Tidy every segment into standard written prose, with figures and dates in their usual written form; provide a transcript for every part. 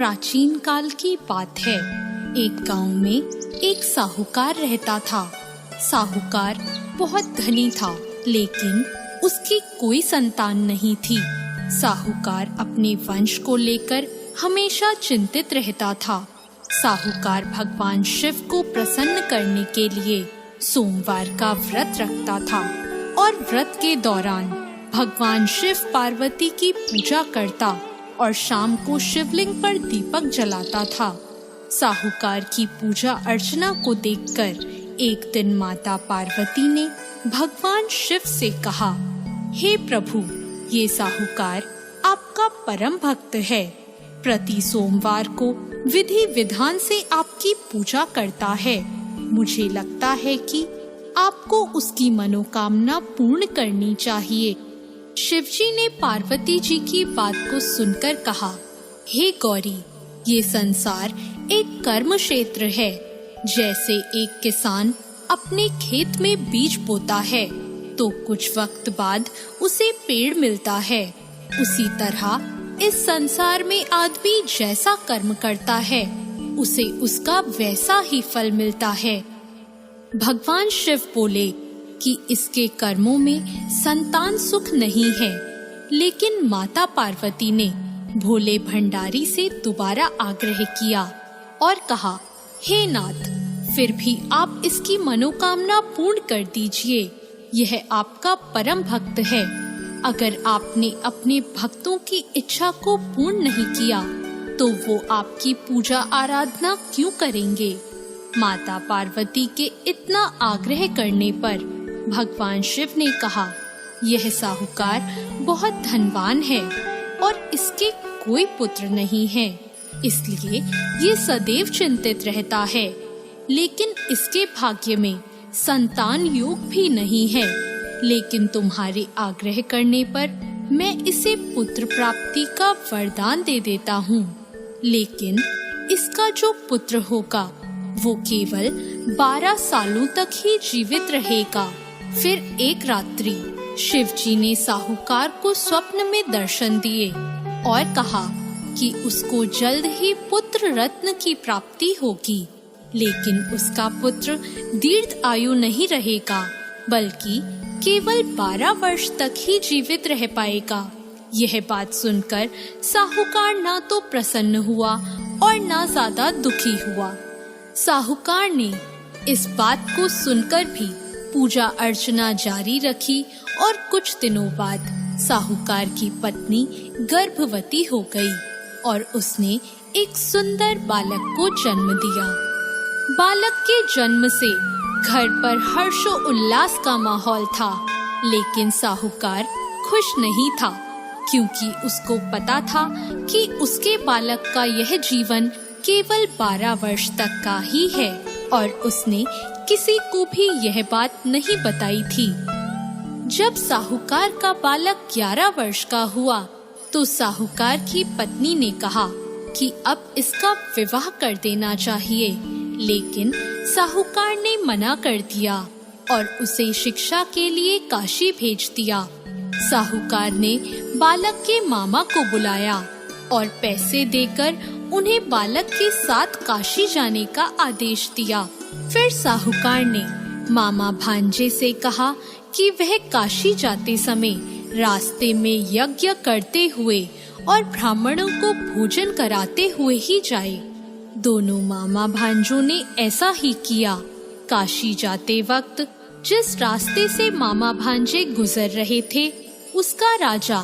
प्राचीन काल की बात है। एक गांव में एक साहूकार रहता था। साहूकार बहुत धनी था, लेकिन उसकी कोई संतान नहीं थी। साहूकार अपने वंश को लेकर हमेशा चिंतित रहता था। साहूकार भगवान शिव को प्रसन्न करने के लिए सोमवार का व्रत रखता था और व्रत के दौरान भगवान शिव पार्वती की पूजा करता और शाम को शिवलिंग पर दीपक जलाता था। साहूकार की पूजा अर्चना को देखकर एक दिन माता पार्वती ने भगवान शिव से कहा, हे प्रभु, ये साहूकार आपका परम भक्त है। प्रति सोमवार को विधि विधान से आपकी पूजा करता है। मुझे लगता है कि आपको उसकी मनोकामना पूर्ण करनी चाहिए। शिवजी ने पार्वती जी की बात को सुनकर कहा, हे गौरी, ये संसार एक कर्म क्षेत्र है। जैसे एक किसान अपने खेत में बीज बोता है तो कुछ वक्त बाद उसे पेड़ मिलता है, उसी तरह इस संसार में आदमी जैसा कर्म करता है उसे उसका वैसा ही फल मिलता है। भगवान शिव बोले कि इसके कर्मों में संतान सुख नहीं है, लेकिन माता पार्वती ने भोले भंडारी से दोबारा आग्रह किया और कहा, हे नाथ, फिर भी आप इसकी मनोकामना पूर्ण कर दीजिए। यह आपका परम भक्त है। अगर आपने अपने भक्तों की इच्छा को पूर्ण नहीं किया तो वो आपकी पूजा आराधना क्यों करेंगे? माता पार्वती के इतना आग्रह करने पर भगवान शिव ने कहा, यह साहूकार बहुत धनवान है और इसके कोई पुत्र नहीं है, इसलिए ये सदैव चिंतित रहता है। लेकिन इसके भाग्य में संतान योग भी नहीं है। लेकिन तुम्हारे आग्रह करने पर मैं इसे पुत्र प्राप्ति का वरदान दे देता हूँ। लेकिन इसका जो पुत्र होगा वो केवल 12 सालों तक ही जीवित रहेगा। फिर एक रात्रि शिवजी ने साहूकार को स्वप्न में दर्शन दिए और कहा कि उसको जल्द ही पुत्र रत्न की प्राप्ति होगी, लेकिन उसका पुत्र दीर्घ आयु नहीं रहेगा, बल्कि केवल 12 वर्ष तक ही जीवित रह पाएगा। यह बात सुनकर साहूकार ना तो प्रसन्न हुआ और ना ज्यादा दुखी हुआ। साहूकार ने इस बात को सुनकर भी पूजा अर्चना जारी रखी और कुछ दिनों बाद साहूकार की पत्नी गर्भवती हो गई और उसने एक सुंदर बालक को जन्म दिया। बालक के जन्म से घर पर हर्षो उल्लास का माहौल था, लेकिन साहूकार खुश नहीं था, क्योंकि उसको पता था कि उसके बालक का यह जीवन केवल 12 वर्ष तक का ही है और उसने किसी को भी यह बात नहीं बताई थी। जब साहूकार का बालक 11 वर्ष का हुआ तो साहूकार की पत्नी ने कहा कि अब इसका विवाह कर देना चाहिए, लेकिन साहूकार ने मना कर दिया और उसे शिक्षा के लिए काशी भेज दिया। साहूकार ने बालक के मामा को बुलाया और पैसे देकर उन्हें बालक के साथ काशी जाने का आदेश दिया। फिर साहूकार ने मामा भांजे से कहा कि वह काशी जाते समय रास्ते में यज्ञ करते हुए और ब्राह्मणों को भोजन कराते हुए ही जाए। दोनों मामा भांजों ने ऐसा ही किया। काशी जाते वक्त जिस रास्ते से मामा भांजे गुजर रहे थे, उसका राजा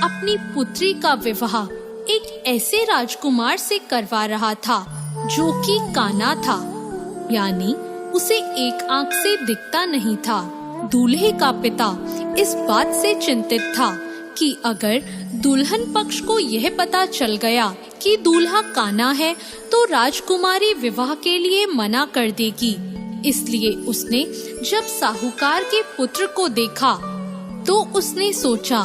अपनी पुत्री का विवाह एक ऐसे राजकुमार से करवा रहा था जो कि काना था, यानी उसे एक आंख से दिखता नहीं था। दूल्हे का पिता इस बात से चिंतित था कि अगर दुल्हन पक्ष को यह पता चल गया कि दूल्हा काना है तो राजकुमारी विवाह के लिए मना कर देगी। इसलिए उसने जब साहूकार के पुत्र को देखा तो उसने सोचा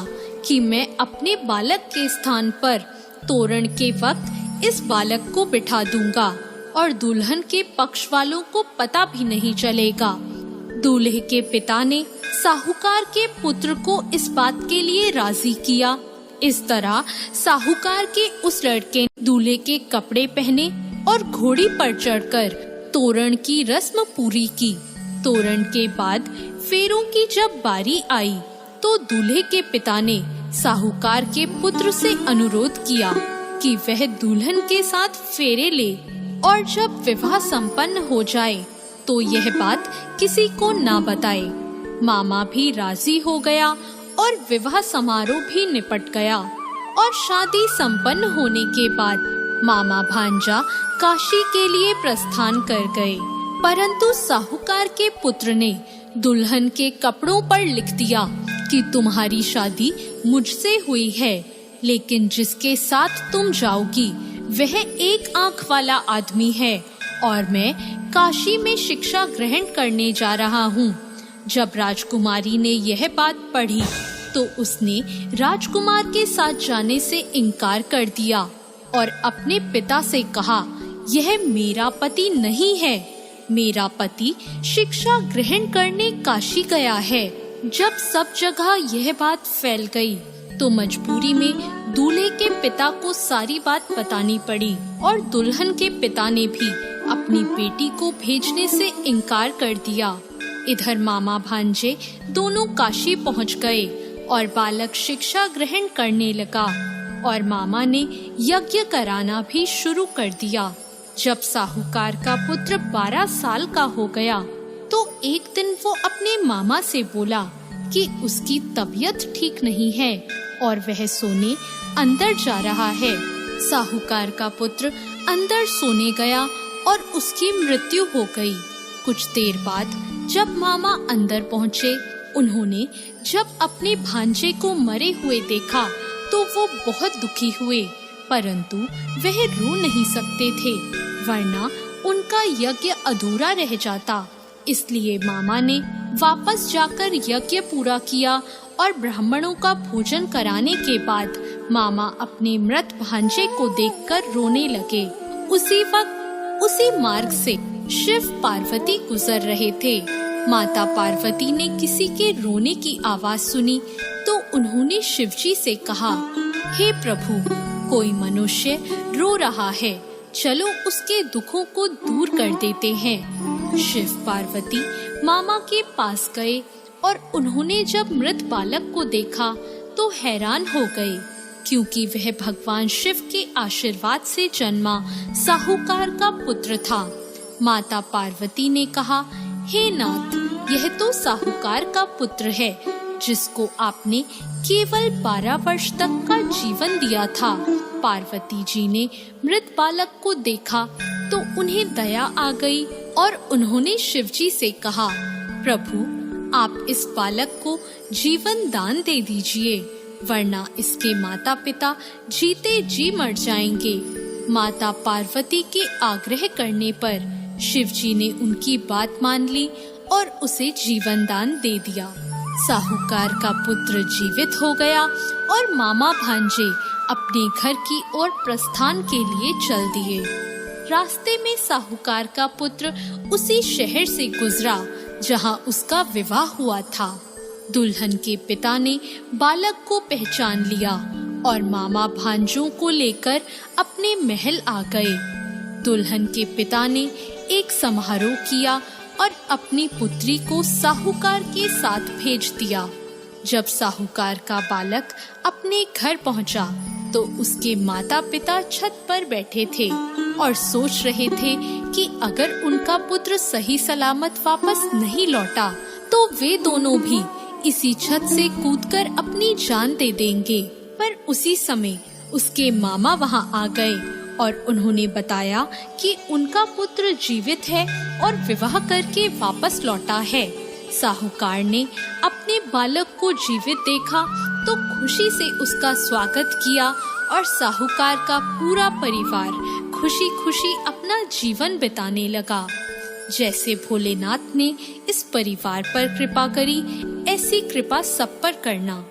कि मैं अपने बालक के स्थान पर तोरण के वक्त इस बालक को बिठा दूंगा और दुल्हन के पक्ष वालों को पता भी नहीं चलेगा। दूल्हे के पिता ने साहूकार के पुत्र को इस बात के लिए राजी किया इस तरह साहूकार के उस लड़के ने दूल्हे के कपड़े पहने और घोड़ी पर चढ़कर तोरण की रस्म पूरी की। तोरण के बाद फेरों की जब बारी आई तो दूल्हे के पिता ने साहूकार के पुत्र से अनुरोध किया कि वह दुल्हन के साथ फेरे ले और जब विवाह संपन्न हो जाए तो यह बात किसी को ना बताए। मामा भी राजी हो गया और विवाह समारोह भी निपट गया और शादी संपन्न होने के बाद मामा भांजा काशी के लिए प्रस्थान कर गए। परंतु साहूकार के पुत्र ने दुल्हन के कपड़ों पर लिख दिया कि तुम्हारी शादी मुझसे हुई है, लेकिन जिसके साथ तुम जाओगी वह एक आंख वाला आदमी है और मैं काशी में शिक्षा ग्रहण करने जा रहा हूँ। जब राजकुमारी ने यह बात पढ़ी तो उसने राजकुमार के साथ जाने से इनकार कर दिया और अपने पिता से कहा, यह मेरा पति नहीं है, मेरा पति शिक्षा ग्रहण करने काशी गया है। जब सब जगह यह बात फैल गई तो मजबूरी में दूल्हे के पिता को सारी बात बतानी पड़ी और दुल्हन के पिता ने भी अपनी बेटी को भेजने से इनकार कर दिया। इधर मामा भांजे दोनों काशी पहुंच गए और बालक शिक्षा ग्रहण करने लगा और मामा ने यज्ञ कराना भी शुरू कर दिया। जब साहूकार का पुत्र 12 साल का हो गया तो एक दिन वो अपने मामा से बोला कि उसकी तबीयत ठीक नहीं है और वह सोने अंदर जा रहा है। साहूकार का पुत्र अंदर सोने गया और उसकी मृत्यु हो गई। कुछ देर बाद जब मामा अंदर पहुँचे, उन्होंने जब अपने भांजे को मरे हुए देखा तो वो बहुत दुखी हुए, परंतु वह रो नहीं सकते थे वरना उनका यज्ञ अधूरा रह जाता। इसलिए मामा ने वापस जाकर यज्ञ पूरा किया और ब्राह्मणों का भोजन कराने के बाद मामा अपने मृत भांजे को देखकर रोने लगे। उसी वक्त उसी मार्ग से शिव पार्वती गुजर रहे थे। माता पार्वती ने किसी के रोने की आवाज सुनी तो उन्होंने शिवजी से कहा, हे प्रभु, कोई मनुष्य रो रहा है, चलो उसके दुखों को दूर कर देते हैं। शिव पार्वती मामा के पास गए और उन्होंने जब मृत बालक को देखा तो हैरान हो गए, क्योंकि वह भगवान शिव के आशीर्वाद से जन्मा साहूकार का पुत्र था। माता पार्वती ने कहा, हे नाथ, यह तो साहूकार का पुत्र है जिसको आपने केवल 12 वर्ष तक का जीवन दिया था। पार्वती जी ने मृत बालक को देखा तो उन्हें दया आ गई और उन्होंने शिवजी से कहा, प्रभु, आप इस बालक को जीवन दान दे दीजिए, वरना इसके माता पिता जीते जी मर जाएंगे। माता पार्वती के आग्रह करने पर शिवजी ने उनकी बात मान ली और उसे जीवन दान दे दिया। साहूकार का पुत्र जीवित हो गया और मामा भांजे अपने घर की ओर प्रस्थान के लिए चल दिए। रास्ते में साहूकार का पुत्र उसी शहर से गुजरा जहां उसका विवाह हुआ था। दुल्हन के पिता ने बालक को पहचान लिया और मामा भांजों को लेकर अपने महल आ गए। दुल्हन के पिता ने एक समारोह किया और अपनी पुत्री को साहूकार के साथ भेज दिया। जब साहूकार का बालक अपने घर पहुंचा तो उसके माता पिता छत पर बैठे थे और सोच रहे थे कि अगर उनका पुत्र सही सलामत वापस नहीं लौटा तो वे दोनों भी इसी छत से कूदकर अपनी जान दे देंगे। पर उसी समय उसके मामा वहां आ गए और उन्होंने बताया कि उनका पुत्र जीवित है और विवाह करके वापस लौटा है। साहूकार ने अपने बालक को जीवित देखा तो खुशी से उसका स्वागत किया और साहूकार का पूरा परिवार खुशी खुशी अपना जीवन बिताने लगा। जैसे भोलेनाथ ने इस परिवार पर कृपा करी, ऐसी कृपा सब पर करना।